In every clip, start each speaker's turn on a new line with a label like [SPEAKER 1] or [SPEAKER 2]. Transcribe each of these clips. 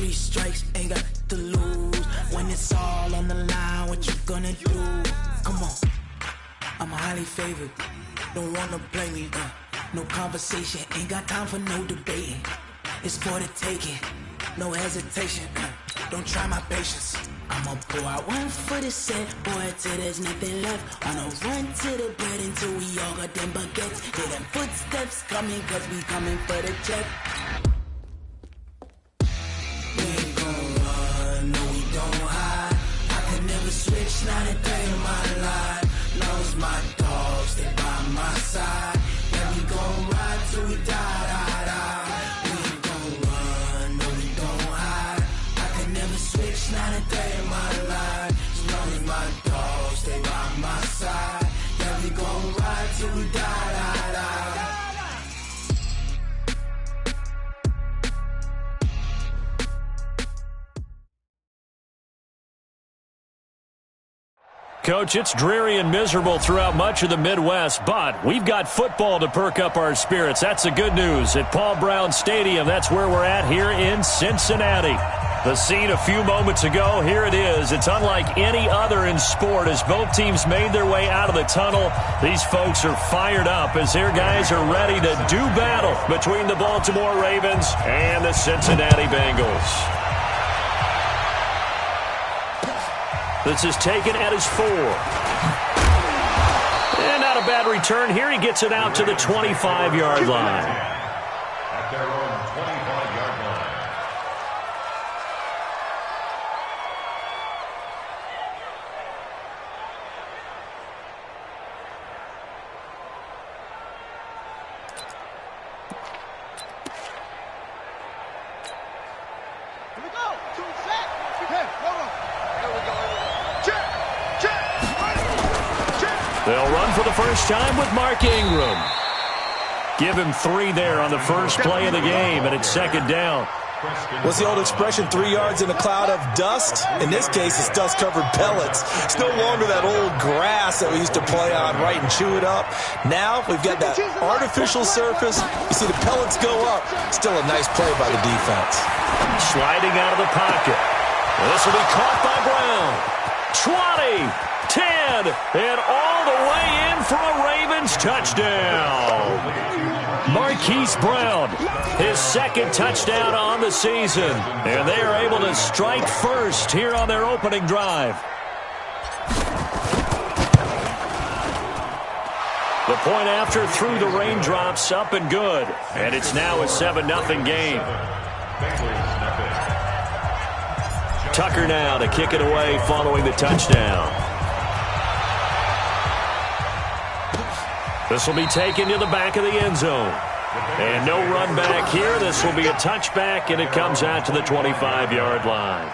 [SPEAKER 1] 3 strikes, ain't got to lose. When it's all on the line, what you gonna do? Come on, I'm highly favored. Don't wanna play me, no conversation, ain't got time for no debating. It's for the taking, no hesitation. Don't try my patience. I'ma pour out one for the set, boy, till there's nothing left. On a run to the bread until we all got them baguettes. Hear them footsteps coming, cause we coming for the check. We ain't gon' run, no we don't hide. I can never switch, not a day in my life. Long as my dogs stay by my side. Yeah, we gon' ride till we die, die, die. We ain't gon' run, no we don't hide. I can never switch, not a day in my life. As long as my dogs stay by my side. Yeah, we gon' ride till we die, die, die.
[SPEAKER 2] Coach, it's dreary and miserable throughout much of the Midwest, but we've got football to perk up our spirits. That's the good news. At Paul Brown Stadium, that's where we're at here in Cincinnati. The scene a few moments ago, here it is. It's unlike any other in sport as both teams made their way out of the tunnel. These folks are fired up as their guys are ready to do battle between the Baltimore Ravens and the Cincinnati Bengals. This is taken at his 4. And not a bad return here. He gets it out to the 25-yard line.
[SPEAKER 3] At their own 25-yard line.
[SPEAKER 4] Here we go. 2 set. Okay, hold on. There we go. Check.
[SPEAKER 2] They'll run for the first time with Mark Ingram. Give him 3 there on the first play of the game, and it's second down.
[SPEAKER 5] What's the old expression, 3 yards in a cloud of dust? In this case, it's dust-covered pellets. It's no longer that old grass that we used to play on, right, and chew it up. Now we've got that artificial surface. You see the pellets go up. Still a nice play by the defense.
[SPEAKER 2] Sliding out of the pocket. This will be caught by Brown. 20, 10, and all the way in for a Ravens touchdown. Marquise Brown, his second touchdown on the season. And they are able to strike first here on their opening drive. The point after through the raindrops, up and good. And it's now a 7-0 game. Tucker now to kick it away following the touchdown. This will be taken to the back of the end zone. And no run back here. This will be a touchback, and it comes out to the 25-yard line.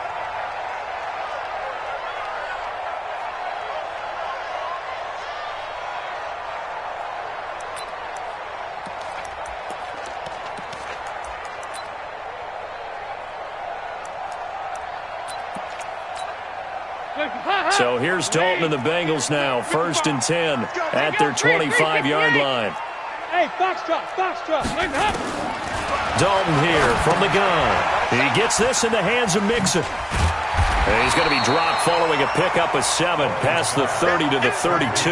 [SPEAKER 2] So here's Dalton and the Bengals now, 1st and 10 at their 25-yard line.
[SPEAKER 4] Hey, box drop.
[SPEAKER 2] Dalton here from the gun. He gets this in the hands of Mixon. And he's going to be dropped following a pickup of 7 past the 30 to the 32.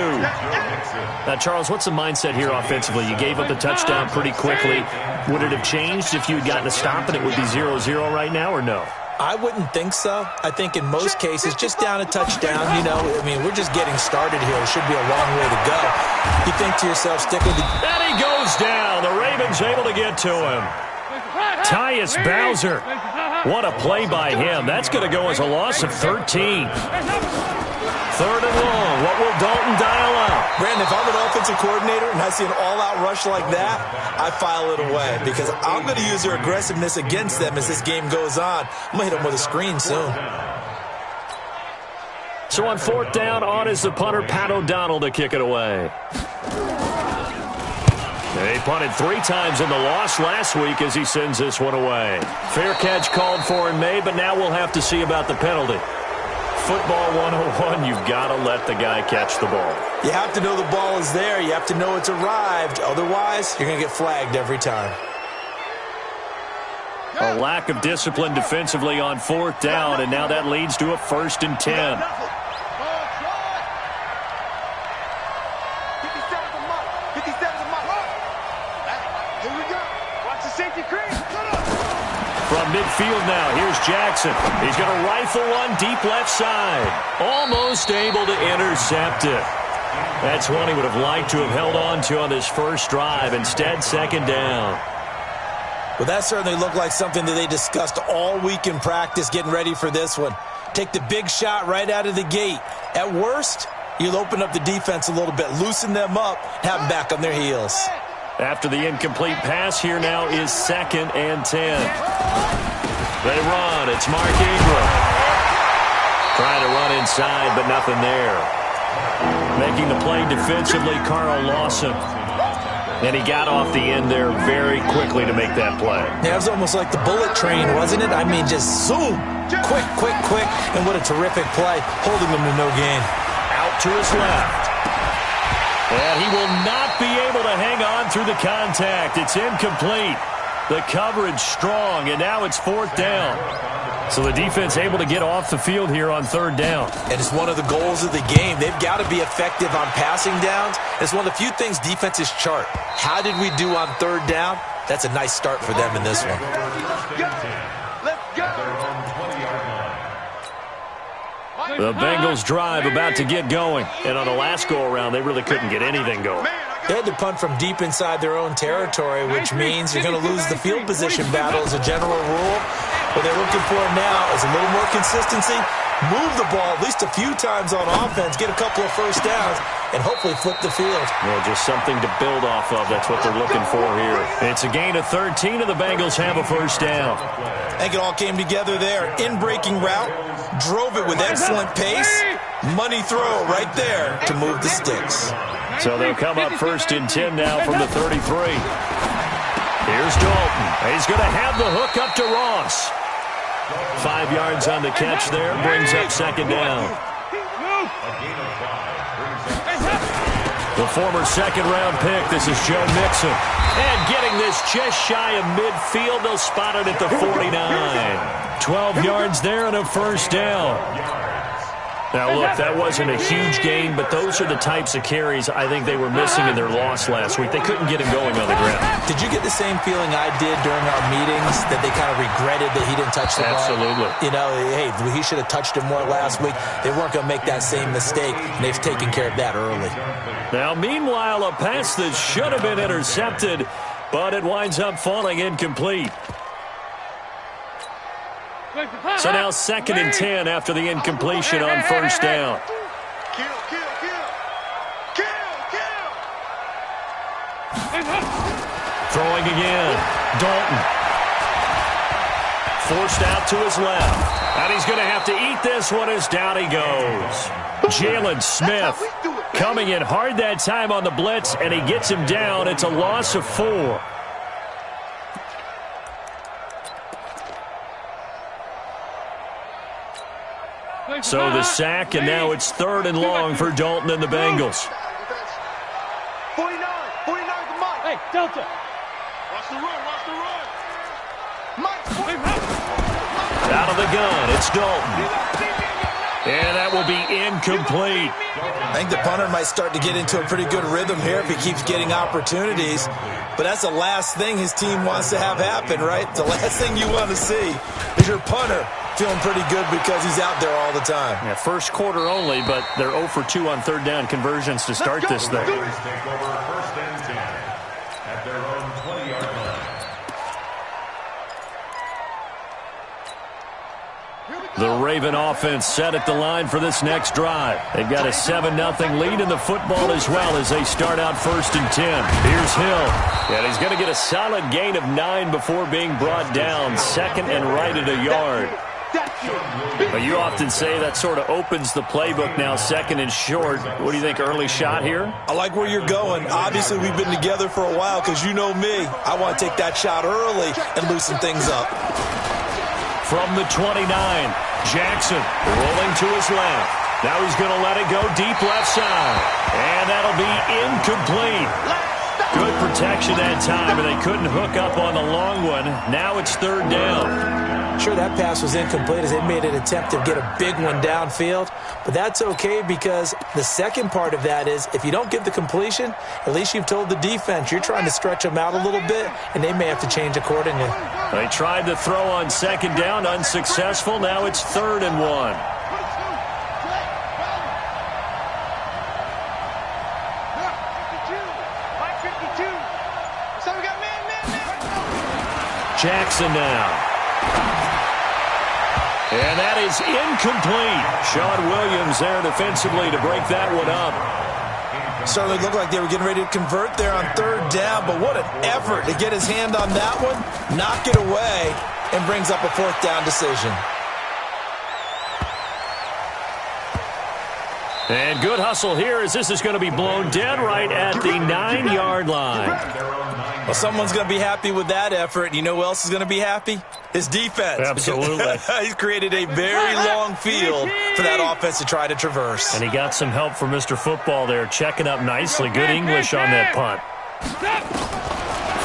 [SPEAKER 2] Now, Charles, what's the mindset here offensively? You gave up the touchdown pretty quickly. Would it have changed if you had gotten a stop and it would be 0-0 right now, or no?
[SPEAKER 5] I wouldn't think so. I think in most cases, just down a touchdown, you know, I mean, we're just getting started here. It should be a long way to go. You think to yourself, stick with the...
[SPEAKER 2] And he goes down. The Ravens able to get to him. Tyus Bowser. What a play by him. That's going to go as a loss of 13. 3rd and long. What will Dalton dial up?
[SPEAKER 5] Brandon, if I'm an offensive coordinator and I see an all-out rush like that, I file it away because I'm going to use their aggressiveness against them as this game goes on. I'm going to hit them with a screen soon.
[SPEAKER 2] So on 4th down, on is the punter, Pat O'Donnell, to kick it away. They punted 3 times in the loss last week as he sends this one away. Fair catch called for and made, but now we'll have to see about the penalty. Football 101, you've got to let the guy catch the ball.
[SPEAKER 5] You have to know the ball is there. You have to know it's arrived. Otherwise, you're going to get flagged every time.
[SPEAKER 2] A lack of discipline defensively on 4th down, and now that leads to a 1st and 10. From midfield now, here's Jackson. He's going to rifle one deep left side. Almost able to intercept it. That's one he would have liked to have held on to on this first drive. Instead, 2nd down.
[SPEAKER 5] Well, that certainly looked like something that they discussed all week in practice getting ready for this one. Take the big shot right out of the gate. At worst, you'll open up the defense a little bit, loosen them up, have them back on their heels.
[SPEAKER 2] After the incomplete pass, here now is 2nd and 10. They run. It's Mark Ingram. Trying to run inside, but nothing there. Making the play defensively, Carl Lawson. And he got off the end there very quickly to make that play.
[SPEAKER 5] Yeah, it was almost like the bullet train, wasn't it? I mean, just zoom. Quick, quick, quick. And what a terrific play, holding them to no gain.
[SPEAKER 2] Out to his left. And he will not be able to hang on through the contact. It's incomplete. The coverage strong, and now it's 4th down. So the defense able to get off the field here on 3rd down.
[SPEAKER 5] And it's one of the goals of the game. They've got to be effective on passing downs. It's one of the few things defenses chart. How did we do on 3rd down? That's a nice start for them in this one.
[SPEAKER 2] The Bengals drive about to get going. And on the last go-around, they really couldn't get anything going.
[SPEAKER 5] They had to punt from deep inside their own territory, which means you're going to lose the field position battle as a general rule. What they're looking for now is a little more consistency, move the ball at least a few times on offense, get a couple of first downs, and hopefully flip the field.
[SPEAKER 2] Well, just something to build off of. That's what they're looking for here. It's a gain of 13, and the Bengals have a first down.
[SPEAKER 5] I think it all came together there. In-breaking route, drove it with excellent pace. Money throw right there to move the sticks.
[SPEAKER 2] So they'll come up 1st and 10 now from the 33. Here's Dalton. He's going to have the hook up to Ross. 5 yards on the catch there. Brings up 2nd down. The former 2nd-round pick. This is Joe Mixon. And getting this just shy of midfield. They'll spot it at the 49. 12 yards there and a first down. Now, look, that wasn't a huge gain, but those are the types of carries I think they were missing in their loss last week. They couldn't get him going on the ground.
[SPEAKER 5] Did you get the same feeling I did during our meetings, that they kind of regretted that he didn't touch the ball?
[SPEAKER 2] Absolutely.
[SPEAKER 5] You know, hey, he should have touched it more last week. They weren't going to make that same mistake, and they've taken care of that early.
[SPEAKER 2] Now, meanwhile, a pass that should have been intercepted, but it winds up falling incomplete. So now 2nd and 10 after the incompletion on first down. Throwing again. Dalton. Forced out to his left. And he's going to have to eat this one as down he goes. Jalen Smith coming in hard that time on the blitz, and he gets him down. It's a loss of 4. So the sack, and now it's 3rd and long for Dalton and the Bengals.
[SPEAKER 4] 49 to Mike. Hey, Delta. Watch the run. Mike.
[SPEAKER 2] Out of the gun, it's Dalton. And that will be incomplete.
[SPEAKER 5] I think the punter might start to get into a pretty good rhythm here if he keeps getting opportunities. But that's the last thing his team wants to have happen, right? The last thing you want to see is your punter feeling pretty good because he's out there all the time.
[SPEAKER 2] Yeah, first quarter only, but they're 0 for 2 on 3rd down conversions to start this thing.
[SPEAKER 3] Take over 1st and 10 at their own 20-yard line.
[SPEAKER 2] The Raven offense set at the line for this next drive. They've got a 7-0 lead in the football as well as they start out 1st and 10. Here's Hill. And he's going to get a solid gain of 9 before being brought down. 2nd and right at a yard. But you often say that sort of opens the playbook now, 2nd and short. What do you think, early shot here?
[SPEAKER 5] I like where you're going. Obviously, we've been together for a while because you know me. I want to take that shot early and loosen things up.
[SPEAKER 2] From the 29, Jackson rolling to his left. Now he's going to let it go deep left side. And that'll be incomplete. Good protection that time, and they couldn't hook up on the long one. Now it's third down.
[SPEAKER 5] Sure, that pass was incomplete as they made an attempt to get a big one downfield. But that's okay because the second part of that is if you don't get the completion, at least you've told the defense you're trying to stretch them out a little bit, and they may have to change accordingly.
[SPEAKER 2] They tried to throw on second down, unsuccessful. Now it's 3rd and 1. Jackson now. And that is incomplete. Sean Williams there defensively to break that one up.
[SPEAKER 5] Certainly looked like they were getting ready to convert there on 3rd down, but what an effort to get his hand on that one, knock it away, and brings up a 4th down decision.
[SPEAKER 2] And good hustle here as this is going to be blown dead right at the 9-yard line.
[SPEAKER 5] Well, someone's going to be happy with that effort. You know who else is going to be happy? His defense.
[SPEAKER 2] Absolutely.
[SPEAKER 5] He's created a very long field for that offense to try to traverse.
[SPEAKER 2] And he got some help from Mr. Football there, checking up nicely. Good English on that punt.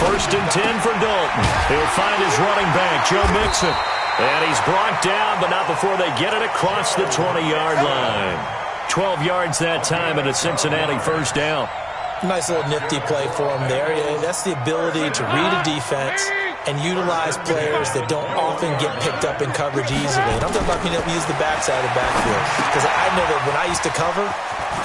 [SPEAKER 2] 1st and 10 for Dalton. He'll find his running back, Joe Mixon. And he's brought down, but not before they get it across the 20-yard line. 12 yards that time and a Cincinnati 1st down.
[SPEAKER 5] Nice little nifty play for him there. Yeah, that's the ability to read a defense and utilize players that don't often get picked up in coverage easily. And I'm talking about being able to use the backside of the backfield. Because I know that when I used to cover,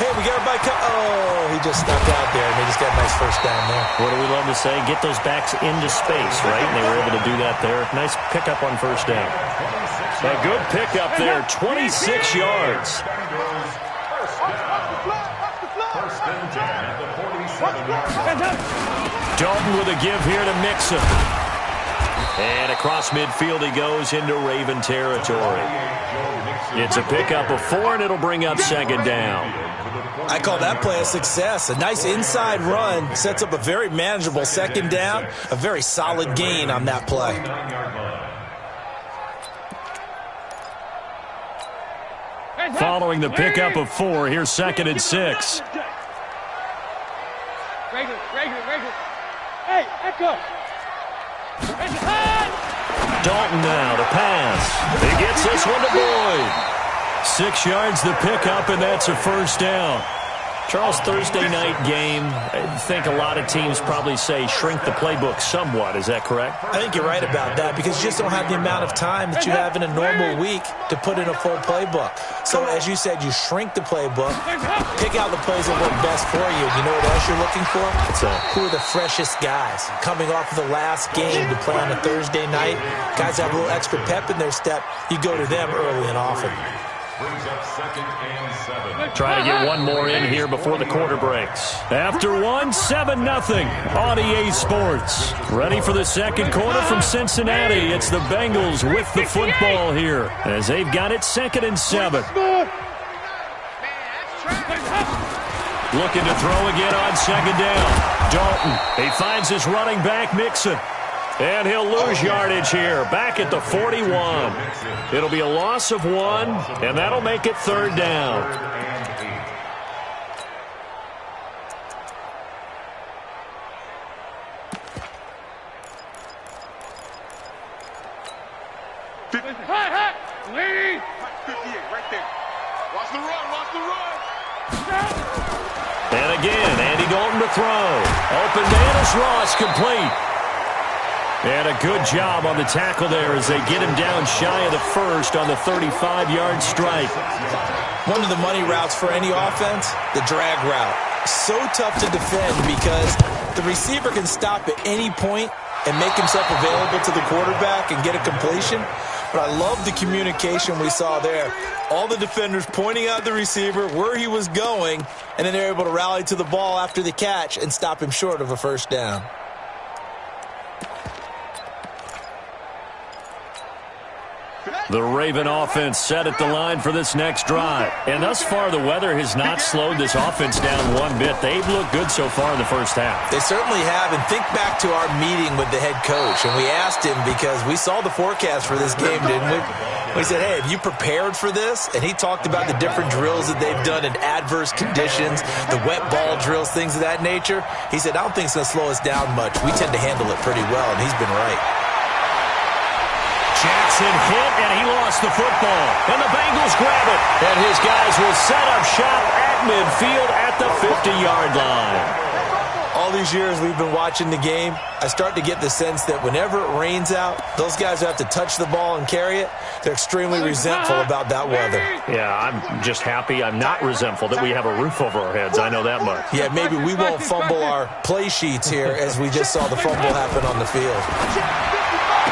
[SPEAKER 5] hey, we got everybody oh, he just stepped out there, and they just got a nice 1st down there.
[SPEAKER 2] What do we love to say? Get those backs into space, right? And they were able to do that there. Nice pickup on 1st down. A good pickup there, 26 yards. Dalton with a give here to Mixon. And across midfield he goes into Raven territory. It's a pickup of 4, and it'll bring up 2nd down.
[SPEAKER 5] I call that play a success. A nice inside run sets up a very manageable 2nd down. A very solid gain on that play.
[SPEAKER 2] Following the pickup of 4, here's 2nd and 6.
[SPEAKER 4] Hey, Echo.
[SPEAKER 2] Dalton now to pass. He gets this one to Boyd. 6 yards the pickup, and that's a 1st down. Charles, Thursday night game, I think a lot of teams probably say shrink the playbook somewhat. Is that correct?
[SPEAKER 5] I think you're right about that because you just don't have the amount of time that you have in a normal week to put in a full playbook. So, as you said, you shrink the playbook, pick out the plays that work best for you. You know what else you're looking for? Who are the freshest guys? Coming off of the last game to play on a Thursday night, guys have a little extra pep in their step. You go to them early and often.
[SPEAKER 3] Brings up 2nd and 7.
[SPEAKER 2] Trying to get one more in here before the quarter breaks. After 1, 7-0 on EA Sports. Ready for the second quarter from Cincinnati. It's the Bengals with the football here as they've got it 2nd and 7. Looking to throw again on 2nd down. Dalton, he finds his running back Mixon. And he'll lose yardage here, back at the 41. It'll be a loss of 1, and that'll make it 3rd down.
[SPEAKER 4] Lead! 58, right there. Watch the run, watch the run.
[SPEAKER 2] And again, Andy Dalton to throw. Open man is Ross, complete. And a good job on the tackle there as they get him down shy of the 1st on the 35-yard strike.
[SPEAKER 5] One of the money routes for any offense, the drag route. So tough to defend because the receiver can stop at any point and make himself available to the quarterback and get a completion. But I love the communication we saw there. All the defenders pointing out the receiver, where he was going, and then they're able to rally to the ball after the catch and stop him short of a 1st down.
[SPEAKER 2] The Raven offense set at the line for this next drive. And thus far, the weather has not slowed this offense down one bit. They've looked good so far in the first half.
[SPEAKER 5] They certainly have. And think back to our meeting with the head coach. And we asked him, because we saw the forecast for this game, didn't we? We said, hey, have you prepared for this? And he talked about the different drills that they've done in adverse conditions, the wet ball drills, things of that nature. He said, I don't think it's going to slow us down much. We tend to handle it pretty well, and he's been right.
[SPEAKER 2] Jackson hit, and he lost the football. And the Bengals grab it. And his guys will set up shop at midfield at the 50-yard line.
[SPEAKER 5] All these years we've been watching the game, I start to get the sense that whenever it rains out, those guys who have to touch the ball and carry it, they're extremely resentful about that weather.
[SPEAKER 2] Yeah, I'm just happy I'm not resentful that we have a roof over our heads. I know that much.
[SPEAKER 5] Yeah, maybe we won't fumble our play sheets here as we just saw the fumble happen on the field.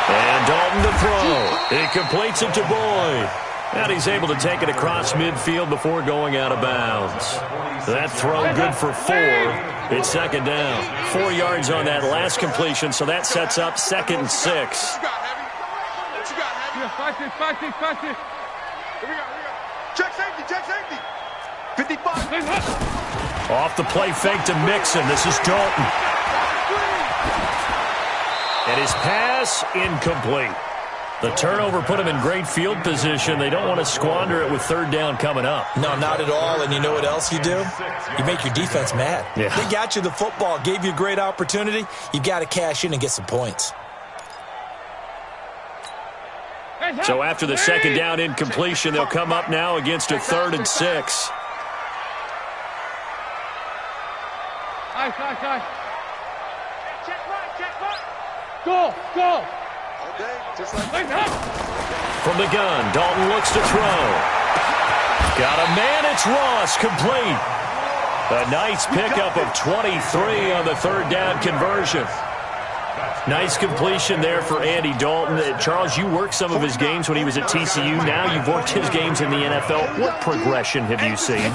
[SPEAKER 2] And Dalton to throw. He completes it to Boyd. And he's able to take it across midfield before going out of bounds. That throw good for 4. It's second down. 4 yards on that last completion, so that sets up 2nd and 6.
[SPEAKER 4] Check safety. 55.
[SPEAKER 2] Off the play fake to Mixon. This is Dalton. And his pass incomplete. The turnover put him in great field position. They don't want to squander it with 3rd down coming up.
[SPEAKER 5] No, not at all. And you know what else you do? You make your defense mad.
[SPEAKER 2] Yeah.
[SPEAKER 5] They got you the football, gave you a great opportunity. You got to cash in and get some points.
[SPEAKER 2] So after the 2nd down incompletion, they'll come up now against a 3rd and 6.
[SPEAKER 4] Go.
[SPEAKER 2] From the gun, Dalton looks to throw. Got a man, it's Ross, complete. A nice pickup of 23 on the 3rd down conversion. Nice completion there for Andy Dalton. Charles, you worked some of his games when he was at TCU. Now you've worked his games in the NFL. What progression have you seen?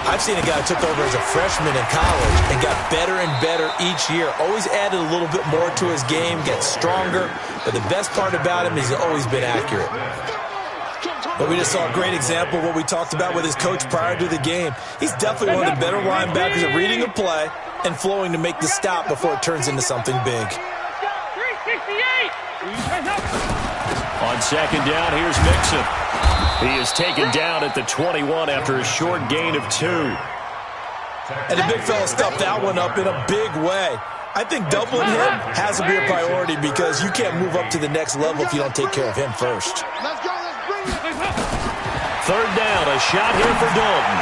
[SPEAKER 5] I've seen a guy who took over as a freshman in college and got better and better each year. Always added a little bit more to his game, gets stronger. But the best part about him is he's always been accurate. But we just saw a great example of what we talked about with his coach prior to the game. He's definitely one of the better linebackers at reading a play and flowing to make the stop before it turns into something big.
[SPEAKER 2] On 2nd down, here's Mixon. He is taken down at the 21 after a short gain of 2.
[SPEAKER 5] And the big fella stuffed that one up in a big way. I think doubling him has to be a priority because you can't move up to the next level if you don't take care of him first.
[SPEAKER 4] Let's go. Let's bring it.
[SPEAKER 2] 3rd down, a shot here for Dalton.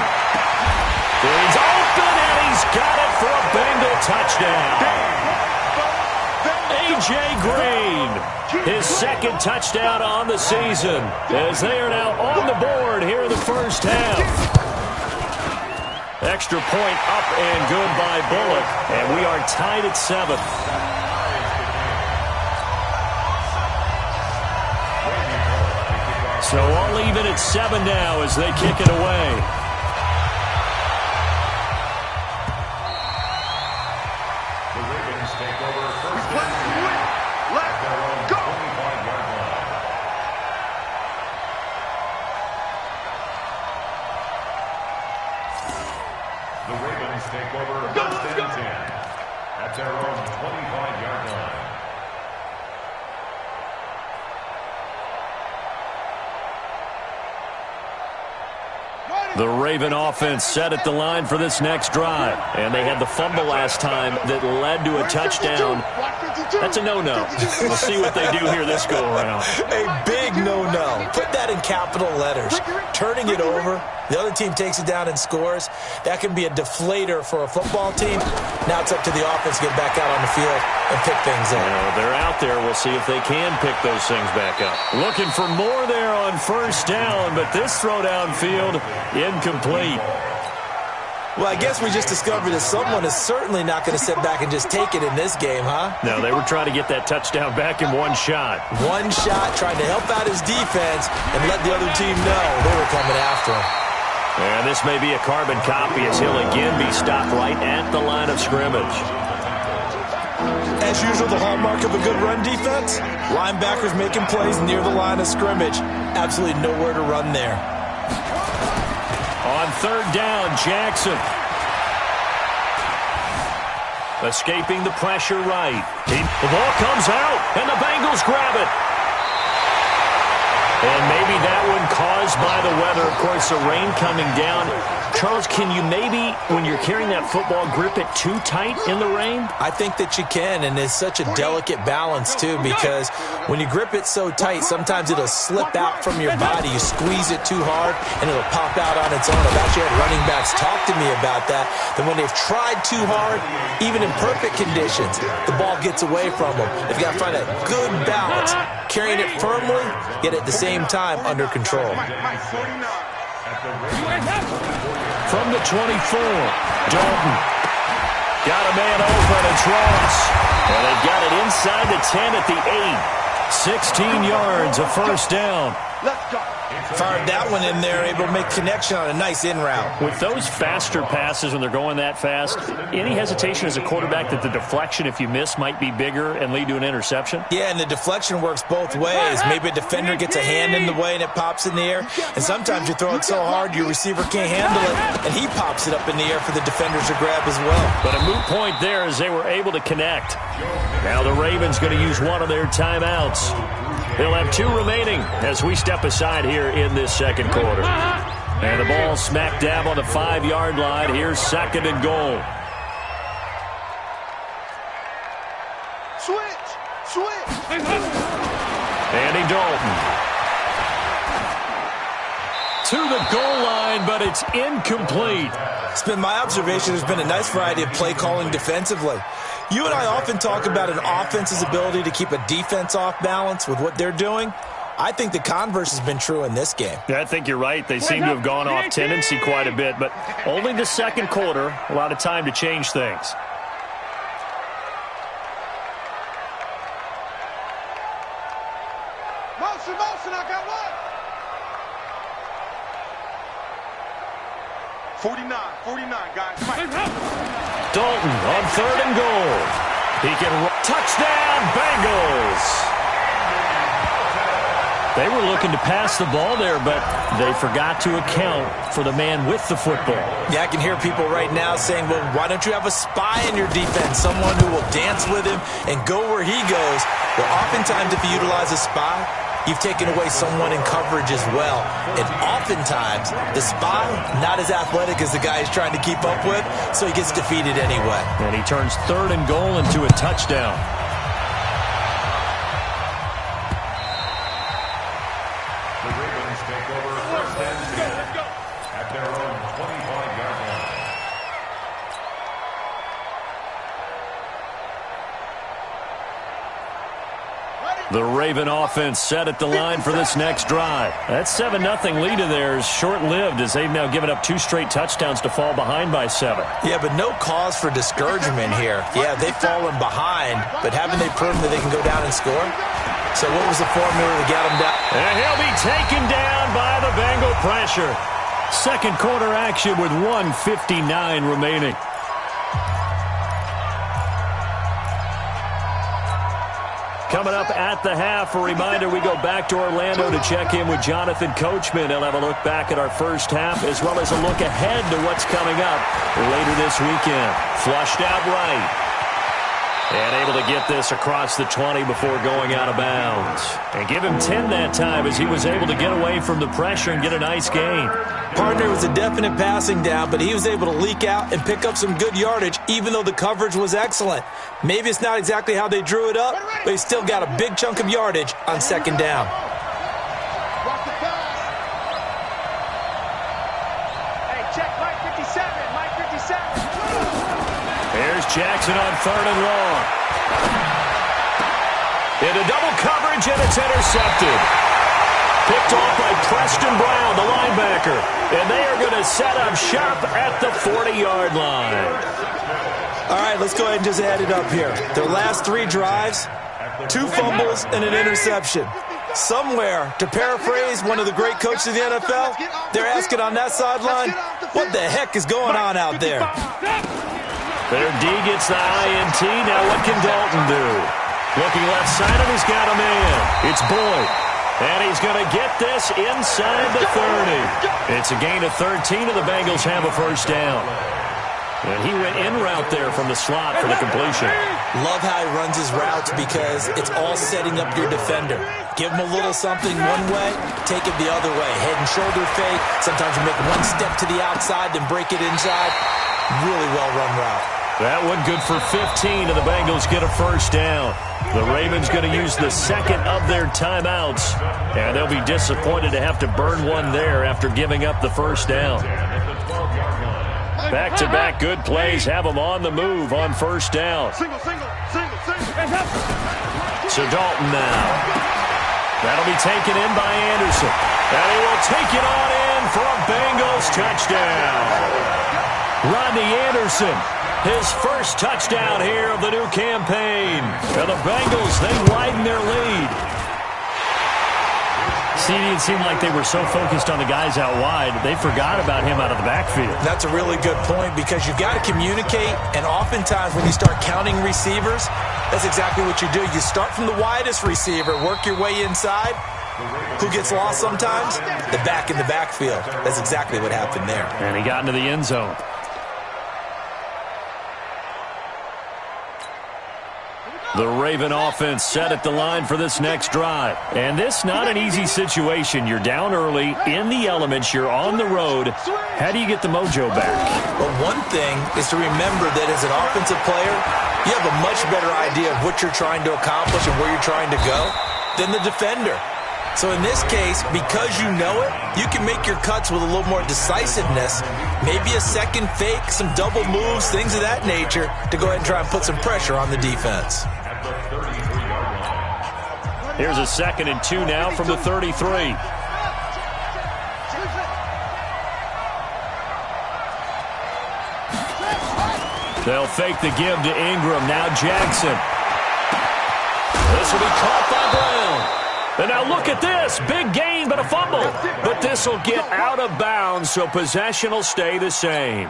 [SPEAKER 2] He's open, and he's got it for a Bengal touchdown. A.J. Green, his 2nd touchdown on the season, as they are now on the board here in the first half. Extra point up and good by Bullock, and we are tied at 7. So all even at 7 now as they kick it away.
[SPEAKER 3] The Ravens take over first and 10 at their own 25-yard line. The Ravens take over first and 10 at their own 25-yard line.
[SPEAKER 2] The Raven offense set at the line for this next drive. And they had the fumble last time that led to a touchdown. That's a no-no. We'll see what they do here this go-around.
[SPEAKER 5] A big no-no. Put that in capital letters. Turning it over, the other team takes it down and scores. That can be a deflator for a football team. Now it's up to the offense to get back out on the field and pick things up.
[SPEAKER 2] They're out there. We'll see if they can pick those things back up. Looking for more there on 1st down, but this throw downfield, incomplete.
[SPEAKER 5] Well, I guess we just discovered that someone is certainly not going to sit back and just take it in this game, huh?
[SPEAKER 2] No, they were trying to get that touchdown back in one shot.
[SPEAKER 5] One shot, trying to help out his defense and let the other team know they were coming after him.
[SPEAKER 2] And this may be a carbon copy as he'll again be stopped right at the line of scrimmage.
[SPEAKER 5] As usual, the hallmark of a good run defense, linebackers making plays near the line of scrimmage. Absolutely nowhere to run there.
[SPEAKER 2] On third down, Jackson. Escaping the pressure right. The ball comes out, and the Bengals grab it. And maybe that one caused by the weather. Of course, the rain coming down. Charles, can you maybe, when you're carrying that football, grip it too tight in the rain?
[SPEAKER 5] I think that you can, and it's such a delicate balance, too, because when you grip it so tight, sometimes it'll slip out from your body. You squeeze it too hard, and it'll pop out on its own. I've actually had running backs talk to me about that when they've tried too hard, even in perfect conditions, the ball gets away from them. They've got to find that good balance, carrying it firmly, yet at the same time under control.
[SPEAKER 2] From the 24, Dalton. Got a man open, it's Ross. And they've got it inside the 10 at the 8. 16 yards, a first down.
[SPEAKER 4] Let's go.
[SPEAKER 5] Fired that one in there, able to make connection on a nice in route.
[SPEAKER 2] With those faster passes when they're going that fast, any hesitation as a quarterback that the deflection, if you miss, might be bigger and lead to an interception?
[SPEAKER 5] Yeah, and the deflection works both ways. Maybe a defender gets a hand in the way and it pops in the air. And sometimes you throw it so hard your receiver can't handle it, and he pops it up in the air for the defenders to grab as well.
[SPEAKER 2] But a moot point there as they were able to connect. Now the Ravens going to use one of their timeouts. They'll have 2 remaining as we step aside here in this second quarter. And the ball smack dab on the 5-yard line. Here's second and goal.
[SPEAKER 4] Switch.
[SPEAKER 2] Andy Dalton. To the goal line, but it's incomplete.
[SPEAKER 5] It's been my observation there's been a nice variety of play calling defensively. You and I often talk about an offense's ability to keep a defense off balance with what they're doing. I think the converse has been true in this game.
[SPEAKER 2] Yeah, I think you're right. They seem to have gone off tendency quite a bit, but only the second quarter, a lot of time to change things.
[SPEAKER 4] Motion, I got one. 49, guys.
[SPEAKER 2] Dalton on third and goal. He can touchdown, Bengals. They were looking to pass the ball there, but they forgot to account for the man with the football.
[SPEAKER 5] Yeah, I can hear people right now saying, well, why don't you have a spy in your defense, someone who will dance with him and go where he goes? Well, oftentimes if you utilize a spy, you've taken away someone in coverage as well. And oftentimes, the spy, not as athletic as the guy he's trying to keep up with, so he gets defeated anyway.
[SPEAKER 2] And he turns third and goal into a touchdown.
[SPEAKER 3] The Ravens take over first and 10 at their own 25-yard line.
[SPEAKER 2] The Raven offense set at the line for this next drive. That 7-0 lead of theirs short-lived as they've now given up 2 straight touchdowns to fall behind by 7.
[SPEAKER 5] Yeah, but no cause for discouragement here. Yeah, they've fallen behind, but haven't they proven that they can go down and score? So what was the formula to get them down?
[SPEAKER 2] And he'll be taken down by the Bengal pressure. Second quarter action with 1:59 remaining. Coming up at the half, a reminder, we go back to Orlando to check in with Jonathan Coachman. He'll have a look back at our first half as well as a look ahead to what's coming up later this weekend. Flushed out right. And able to get this across the 20 before going out of bounds. And give him 10 that time as he was able to get away from the pressure and get a nice gain.
[SPEAKER 5] Partner was a definite passing down, but he was able to leak out and pick up some good yardage, even though the coverage was excellent. Maybe it's not exactly how they drew it up, but he still got a big chunk of yardage on second down.
[SPEAKER 4] Hey, check Mike 57.
[SPEAKER 2] Here's Jackson on third and long. Into double coverage, and it's intercepted. Picked off by Preston Brown, the linebacker. And they are going to set up shop at the 40-yard line.
[SPEAKER 5] All right, let's go ahead and just add it up here. Their last 3 drives, 2 fumbles and an interception. Somewhere, to paraphrase one of the great coaches of the NFL, they're asking on that sideline, what the heck is going on out there?
[SPEAKER 2] Their D gets the INT. Now what can Dalton do? Looking left side, and he's got a man. It's Boyd. And he's going to get this inside the 30. It's a gain of 13, and the Bengals have a first down. And he went in route there from the slot for the completion.
[SPEAKER 5] Love how he runs his routes because it's all setting up your defender. Give him a little something one way, take it the other way. Head and shoulder fake. Sometimes you make one step to the outside, then break it inside. Really well-run route.
[SPEAKER 2] That one good for 15, and the Bengals get a first down. The Ravens going to use the second of their timeouts, and they'll be disappointed to have to burn one there after giving up the first down. Back-to-back good plays have them on the move on first down. So Dalton now. That'll be taken in by Anderson. And he will take it on in for a Bengals touchdown. Rodney Anderson, his first touchdown here of the new campaign. And the Bengals, they widen their lead. See, it seemed like they were so focused on the guys out wide, they forgot about him out of the backfield.
[SPEAKER 5] That's a really good point because you've got to communicate, and oftentimes when you start counting receivers, that's exactly what you do. You start from the widest receiver, work your way inside. Who gets lost sometimes? The back in the backfield. That's exactly what happened there.
[SPEAKER 2] And he got into the end zone. The Raven offense set at the line for this next drive. And this not an easy situation. You're down early, in the elements, you're on the road. How do you get the mojo back?
[SPEAKER 5] Well, one thing is to remember that as an offensive player, you have a much better idea of what you're trying to accomplish and where you're trying to go than the defender. So in this case, because you know it, you can make your cuts with a little more decisiveness, maybe a second fake, some double moves, things of that nature, to go ahead and try and put some pressure on the defense.
[SPEAKER 2] Here's a 2nd and 2 now from the 33. They'll fake the give to Ingram. Now Jackson. This will be caught by Brown. And now look at this. Big gain, but a fumble. But this will get out of bounds, so possession will stay the same.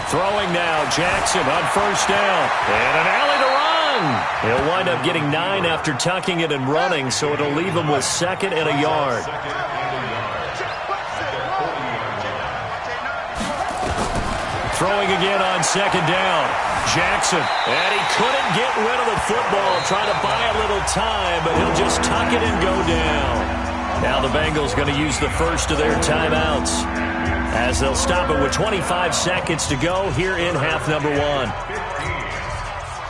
[SPEAKER 2] Throwing now, Jackson on first down. And an alley to run. He'll wind up getting 9 after tucking it and running, so it'll leave him with 2nd and a yard. Throwing again on 2nd down. Jackson. And he couldn't get rid of the football. Trying to buy a little time, but he'll just tuck it and go down. Now the Bengals going to use the first of their timeouts, as they'll stop it with 25 seconds to go here in half number 1.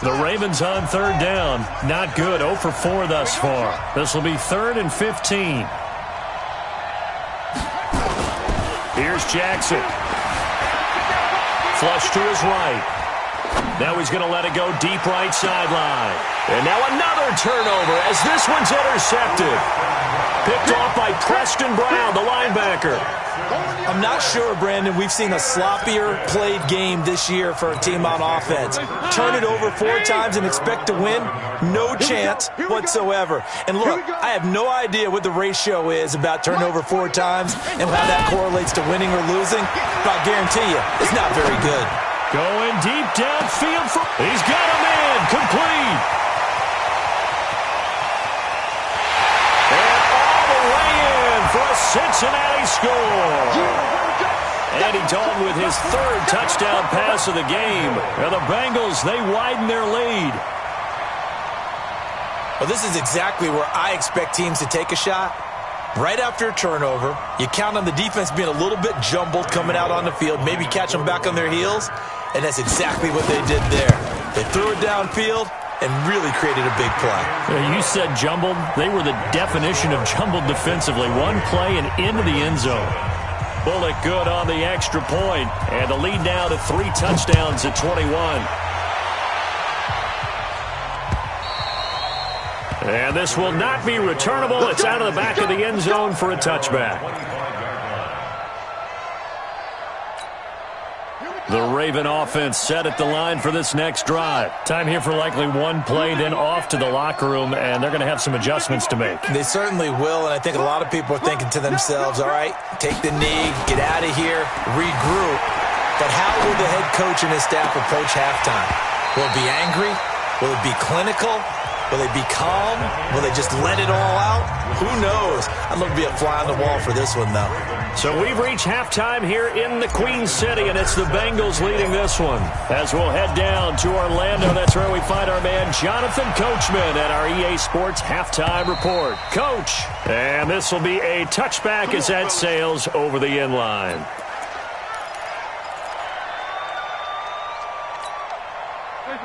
[SPEAKER 2] The Ravens on 3rd down. Not good. 0 for 4 thus far. This will be 3rd and 15. Here's Jackson. Flush to his right. Now he's going to let it go deep right sideline. And now another turnover as this one's intercepted. Picked off by Preston Brown, the linebacker.
[SPEAKER 5] I'm not sure, Brandon, we've seen a sloppier played game this year for a team on offense. Turn it over 4 times and expect to win? No chance whatsoever. And look, I have no idea what the ratio is about turnover 4 times and how that correlates to winning or losing, but I guarantee you, it's not very good.
[SPEAKER 2] Going deep downfield. He's got a man. Complete. And all the way in for a Cincinnati score. Andy Dalton with his 3rd touchdown pass of the game. And the Bengals, they widen their lead.
[SPEAKER 5] Well, this is exactly where I expect teams to take a shot. Right after a turnover, you count on the defense being a little bit jumbled coming out on the field, maybe catch them back on their heels, and that's exactly what they did there. They threw it downfield and really created a big play.
[SPEAKER 2] You said jumbled. They were the definition of jumbled defensively. One play and into the end zone. Bullock good on the extra point, and the lead now to 3 touchdowns at 21. And this will not be returnable. It's out of the back of the end zone for a touchback. The Raven offense set at the line for this next drive. Time here for likely one play, then off to the locker room, and they're going to have some adjustments to make.
[SPEAKER 5] They certainly will, and I think a lot of people are thinking to themselves, all right, take the knee, get out of here, regroup. But how will the head coach and his staff approach halftime? Will it be angry? Will it be clinical? Will they be calm? Will they just let it all out? Who knows? I'd love to be a fly on the wall for this one, though.
[SPEAKER 2] So we've reached halftime here in the Queen City, and it's the Bengals leading this one. As we'll head down to Orlando, that's where we find our man Jonathan Coachman at our EA Sports Halftime Report. Coach, and this will be a touchback as that sails over the end line.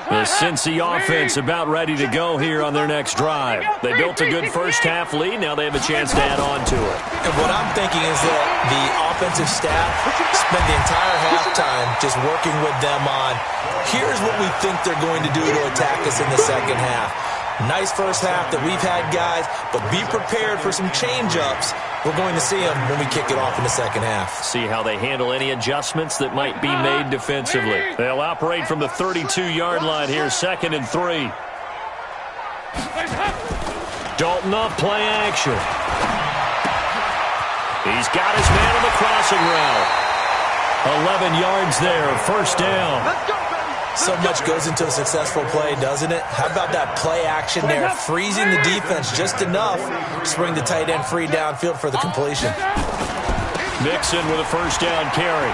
[SPEAKER 2] The Cincy offense about ready to go here on their next drive. They built a good first-half lead. Now they have a chance to add on to it.
[SPEAKER 5] And what I'm thinking is that the offensive staff spent the entire halftime just working with them on, here's what we think they're going to do to attack us in the second half. Nice first half that we've had, guys, but be prepared for some change-ups. We're going to see them when we kick it off in the second half.
[SPEAKER 2] See how they handle any adjustments that might be made defensively. They'll operate from the 32-yard line here, 2nd and 3. Dalton off play action. He's got his man on the crossing route. 11 yards there, first down.
[SPEAKER 4] Let's go, baby.
[SPEAKER 5] So much goes into a successful play, doesn't it? How about that play action there, freezing the defense just enough to bring the tight end free downfield for the completion.
[SPEAKER 2] Mixon with a first down carry.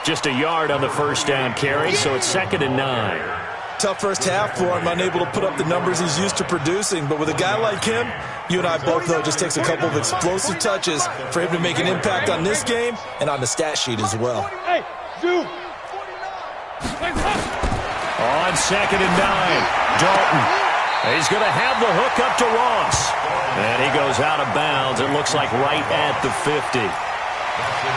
[SPEAKER 2] Just a yard on the first down carry, so it's 2nd and 9.
[SPEAKER 5] Tough first half for him, unable to put up the numbers he's used to producing. But with a guy like him, you and I both know it just takes a couple of explosive touches for him to make an impact on this game and on the stat sheet as well.
[SPEAKER 4] Hey, zoom.
[SPEAKER 2] On 2nd and 9, Dalton. He's going to have the hook up to Ross. And he goes out of bounds. It looks like right at the 50.